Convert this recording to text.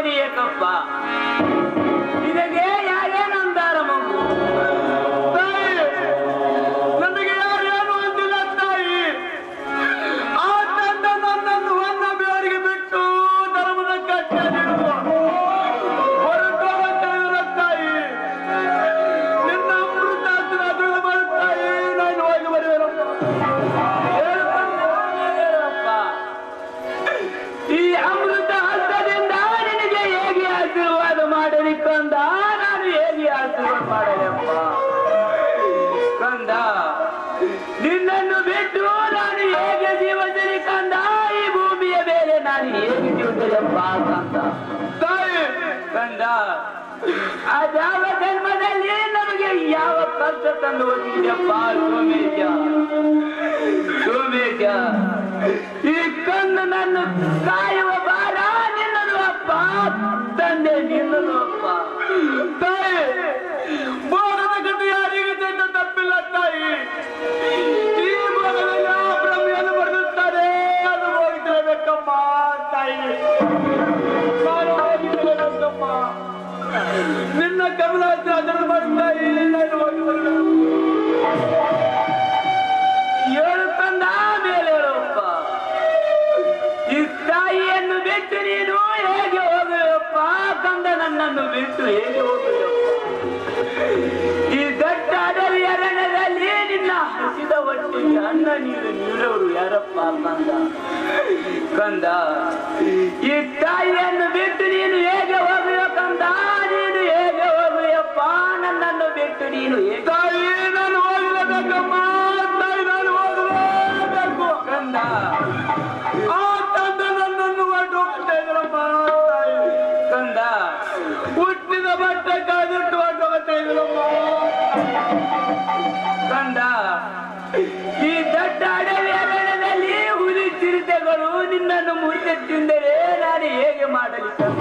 ಬರೀ ಏಕಪ್ಪ ನಿನಗೆ ಯಾರೇನಂದಾರ ಮಗು ನನಗೆ ಯಾರೇನು ಅಂದಿಲ್ಲ ತಾಯಿ. ಆ ತಂದ ನನ್ನನ್ನು ಹೊನ್ನ ಬೇರಿಗೆ ಬಿಟ್ಟು ಧರ್ಮದ ಕಟ್ಟೆ ಹೊರಟೋಗಂತ ತಾಯಿ. ನಿನ್ನ ಅಮೃತ ತಾಯಿ ನಾನು ಹೋಗಿ ಬರುವೆನಪ್ಪ. ಈ ಅಮೃತ ಹಸ್ತದಿಂದ ನಿನಗೆ ಹೇಗೆ ಆಶೀರ್ವಾದ ಮಾಡಲಿ ಕಂದ, ನಾನು ಹೇಗೆ ಆಶೀರ್ವಾದ ಮಾಡಲಪ್ಪ ಕಂದ. ನಿನ್ನನ್ನು ಬಿಟ್ಟು ನಾನು ಹೇಗೆ ಜೀವದಲ್ಲಿ ಕಂದ, ಈ ಭೂಮಿಯ ಮೇಲೆ ನಾನು ಹೇಗೆ ಜೀವದಲ್ಲಪ್ಪ ಕಂದ. ತಾಯಿ ಕಂದ ಅದ್ಯಾವ ಜನ್ಮದಲ್ಲಿ ನಮಗೆ ಯಾವ ಕಷ್ಟ ತಂದು ಒದಗಿದೆಯಪ್ಪ ಸೋಮೇಶ ಸೋಮೇಶ. ಈ ಕಣ್ಣು ನನ್ನ ಕಾಯುವ ಭಾರ ನಿನ್ನದು ಅಪ್ಪ, ತಂದೆ ನಿನ್ನದು ಅಪ್ಪ. ತಾಯಿ ಭೋಗದ ಕಥೆ ಯಾರಿಗೆ ಚೆಂದ ತಪ್ಪಿಲ್ಲ ತಾಯಿ. ಈ ಭೋಗದಲ್ಲಿ ಯಾವ ಭ್ರಮೆಯನ್ನು ಬರೆದಿರ್ತಾರೆ ಅದು ಹೋಗಿರಬೇಕಮ್ಮ ತಾಯಿ. ನಾನು ಹೋಗಿರಬೇಕಮ್ಮ. ನಿನ್ನ ಕಮಲ ಅದನ್ನು ಮಾಡ್ತಾಯಿ ನಾನು ಹೋಗಿ ಬರಬೇಕು. ಏಳು ಕಂದ ಮೇಲೆ ಹೇಳಪ್ಪ. ಈ ತಾಯಿಯನ್ನು ಬಿಟ್ಟು ನೀನು ಹೇಗೆ ಹೋಗುವಪ್ಪ ಕಂದ, ನನ್ನನ್ನು ಬಿಟ್ಟು ಹೇಗೆ ಹೋಗುವಪ್ಪ. ಈ ದೊಡ್ಡ ಅಡವಿ ಅರಣ್ಯದಲ್ಲಿ ನಿನ್ನ ಹಸಿದ ಹೊಟ್ಟೆಗೆ ಅನ್ನ ನೀರು ನೀಡೋರು ಯಾರಪ್ಪ ಕಂದ ಕಂದ. ಈ ತಾಯಿಯನ್ನು ಬಿಟ್ಟು ನೀನು ಹೇಗೆ ಹೋಗುವ ಕಂದ, ನೀನು ಹೇಗೆ ಹೋಗುವಪ್ಪ, ನನ್ನನ್ನು ಬಿಟ್ಟು ನೀನು ಹೇಗೆ. ತಾಯಿ ನಾನು ಹೋಗಲೇಬೇಕಮ್ಮ ತಾಯಿ, ನಾನು ಹೋಗಲೇಬೇಕು ಕಂದ. ಆ ತಂದೆ ನನ್ನನ್ನು ಹೊರಟು ಹೋಗ್ತಾ ಇದ್ರಮ್ಮ ತಾಯಿ. ಕಂದ ಹುಟ್ಟಿದ ಬಟ್ಟೆ ಕಾದಿಟ್ಟು ಹೊರಟು ಹೋಗ್ತಾ ಇದ್ರಮ್ಮ ಕಂದ. ಈ ದೊಡ್ಡ ಅಡವಿ ಅರಣ್ಯದಲ್ಲಿ ಹುಲಿ ಚಿರತೆಗಳು ನಿನ್ನನ್ನು ಮುರಿದು ತಿಂದರೆ ನಾನು ಹೇಗೆ ಮಾಡಲಿ ಕಂದ.